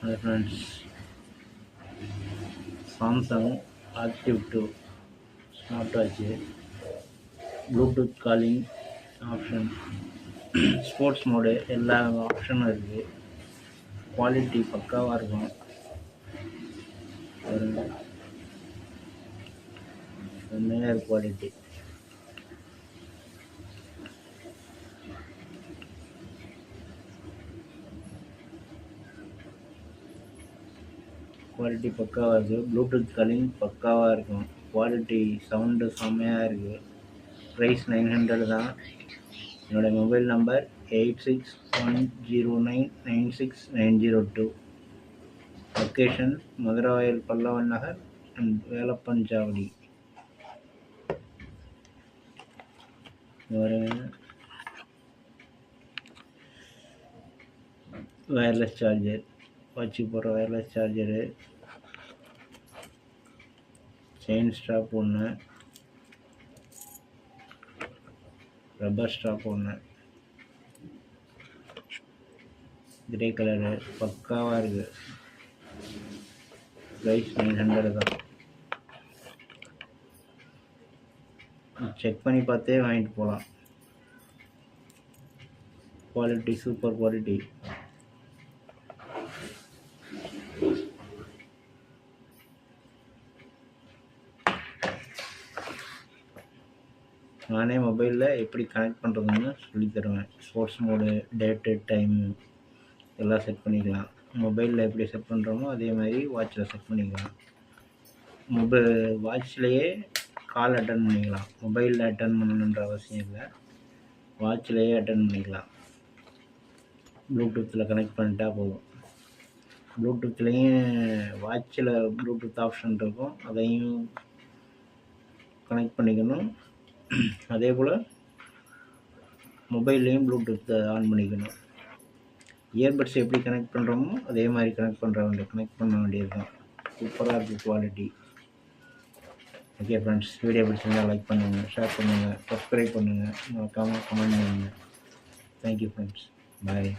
Hi friends, Samsung Active 2 smartwatch, Bluetooth calling option, sports mode எல்லா ஆப்ஷனும் இருக்குது. Quality பக்காவாக இருக்கும். ஒரு மேயர் குவாலிட்டி. குவாலிட்டி பக்காவாக இருக்குது. ப்ளூடூத் காலிங் பக்காவாக இருக்கும். குவாலிட்டி சவுண்டு செம்மையாக இருக்குது. ப்ரைஸ் 900 தான். என்னோடய mobile number 8610996902. Location Maduravoyal Pallavan Nagar and Velappanchavadi. ஒரு வயர்லெஸ் சார்ஜர், வாட்சுக்கு போகிற வயர்லெஸ் சார்ஜரு, செயின் ஸ்ட்ராப் ஒன்று, ரப்பர் ஸ்ட்ராப் ஒன்று, கிரே கலரு பக்காவாக இருக்குது. ப்ரைஸ் 900 தான். செக் பண்ணி பார்த்தே வாங்கிட்டு போகலாம். Quality super quality. நானே மொபைலில் எப்படி கனெக்ட் பண்ணுறதுன்னு சொல்லித் தருவேன். ஸ்போர்ட்ஸ் மோடு, டேட்டு, டைமு எல்லாம் செட் பண்ணிக்கலாம். மொபைலில் எப்படி செட் பண்ணுறோமோ அதே மாதிரி வாட்சில் செட் பண்ணிக்கலாம். வாட்ச்லேயே கால் அட்டன் பண்ணிக்கலாம். மொபைலில் அட்டன் பண்ணணுன்ற அவசியம் இல்லை, வாட்ச்லேயே அட்டன் பண்ணிக்கலாம். ப்ளூடூத்தில் கனெக்ட் பண்ணிட்டா போதும். ப்ளூடூத்லேயும் வாட்சில் ப்ளூடூத் ஆப்ஷன் இருக்கும், அதையும் கனெக்ட் பண்ணிக்கணும். அதே போல் மொபைல்லையும் ப்ளூடூத்தை ஆன் பண்ணிக்கணும். இயர்பட்ஸ் எப்படி கனெக்ட் பண்ணுறோமோ அதே மாதிரி கனெக்ட் பண்ண வேண்டியது தான். சூப்பராக இருக்குது குவாலிட்டி. ஓகே ஃப்ரெண்ட்ஸ், வீடியோ பிடிச்சிருந்தால் லைக் பண்ணுங்கள், ஷேர் பண்ணுங்கள், சப்ஸ்கிரைப் பண்ணுங்கள், மறக்காமல் கமெண்ட் பண்ணுங்கள். தேங்க்யூ ஃப்ரெண்ட்ஸ், பாய்.